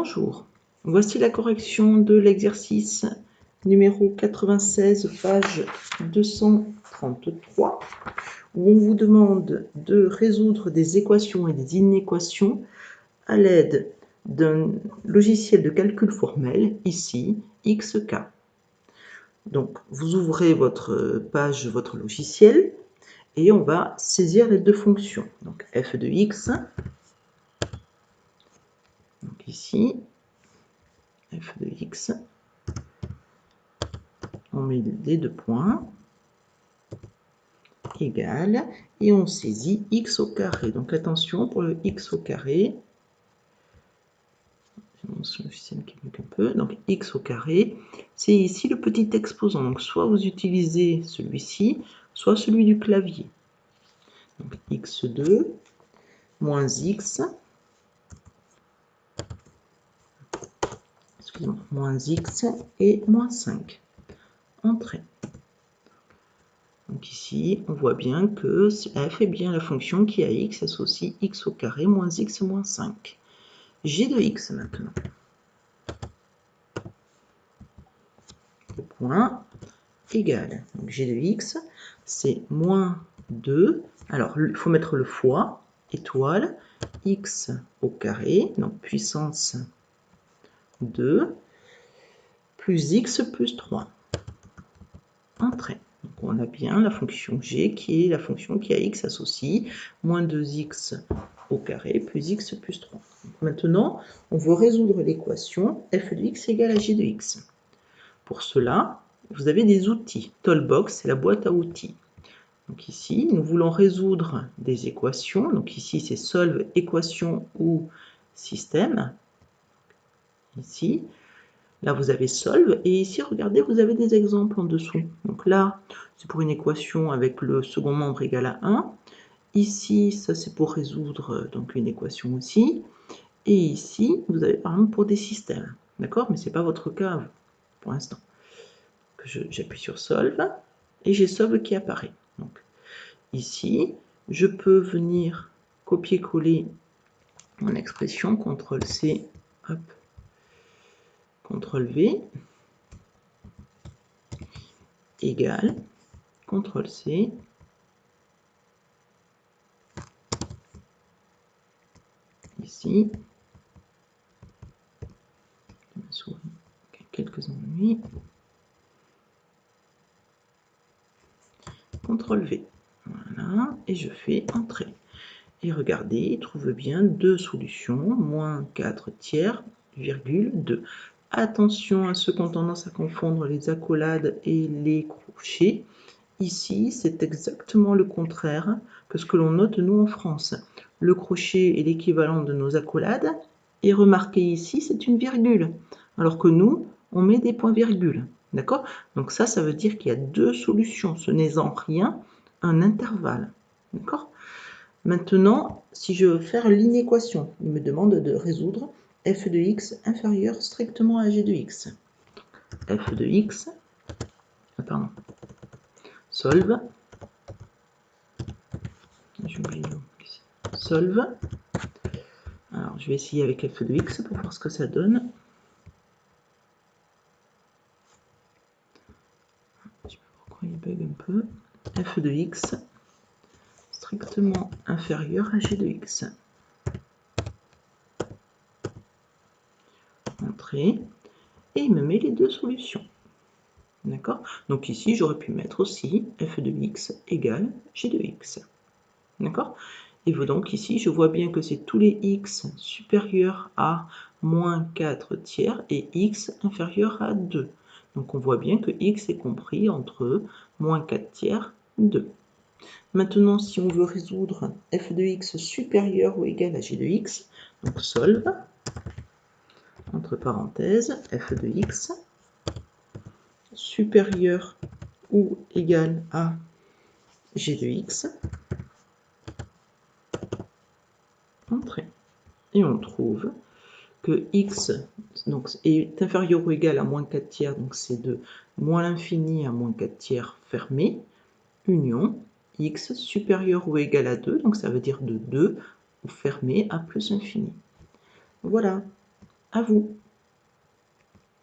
Bonjour, voici la correction de l'exercice numéro 96, page 233, où on vous demande de résoudre des équations et des inéquations à l'aide d'un logiciel de calcul formel, ici XK. Donc, vous ouvrez votre page, votre logiciel, et on va saisir les deux fonctions. Donc, f de x, donc ici, f de x, on met les deux points, égale, et on saisit x au carré. Donc attention pour le x au carré, donc x au carré, c'est ici le petit exposant. Donc soit vous utilisez celui-ci, soit celui du clavier. Donc x2 moins x, excusez-moi, moins x et moins 5. Entrée. Donc ici, on voit bien que f est bien la fonction qui à x associe x au carré moins x moins 5. G de x maintenant. Le point égal. Donc g de x, c'est moins 2. Alors, il faut mettre le fois, étoile, x au carré, donc puissance 2, plus x plus 3. Entrée. Donc on a bien la fonction g qui est la fonction qui à x associe moins 2x au carré plus x plus 3. Donc maintenant, on veut résoudre l'équation f de x égale à g de x. Pour cela, vous avez des outils. Toolbox, c'est la boîte à outils. Donc ici, nous voulons résoudre des équations. Donc ici, c'est solve, équation ou système. Ici, là, vous avez solve. Et ici, regardez, vous avez des exemples en dessous. Donc là, c'est pour une équation avec le second membre égal à 1. Ici, ça c'est pour résoudre donc une équation aussi. Et ici, vous avez par exemple pour des systèmes. D'accord? Mais ce n'est pas votre cas pour l'instant. J'appuie sur solve et j'ai solve qui apparaît. Donc ici, je peux venir copier-coller mon expression, CTRL-C, hop, CTRL-V, égale, CTRL-C, ici, ma souris, quelques ennuis, CTRL-V, voilà, et je fais Entrée. Et regardez, il trouve bien deux solutions, moins 4 tiers, virgule 2. Attention à ceux qui ont tendance à confondre les accolades et les crochets. Ici, c'est exactement le contraire que ce que l'on note nous en France. Le crochet est l'équivalent de nos accolades. Et remarquez ici, c'est une virgule. Alors que nous, on met des points-virgules. D'accord? Donc ça veut dire qu'il y a deux solutions. Ce n'est en rien un intervalle. D'accord? Maintenant, si je veux faire l'inéquation, il me demande de résoudre f de x inférieur strictement à g de x. F de x, pardon, solve, solve. Alors, je vais essayer avec f de x pour voir ce que ça donne. Je sais pas pourquoi il bug un peu. F de x strictement inférieur à g de x. Entrée. Et il me met les deux solutions. D'accord? Donc ici, j'aurais pu mettre aussi f de x égale g de x. D'accord? Et donc ici, je vois bien que c'est tous les x supérieurs à moins 4 tiers et x inférieur à 2. Donc on voit bien que x est compris entre moins 4 tiers, 2. Maintenant, si on veut résoudre f de x supérieur ou égal à g de x, donc solve, entre parenthèses, f de x supérieur ou égal à g de x, entrée. Et on trouve que x donc, est inférieur ou égal à moins 4 tiers, donc c'est de moins l'infini à moins 4 tiers fermé, union, x supérieur ou égal à 2, donc ça veut dire de 2 fermé à plus infini. Voilà. À vous.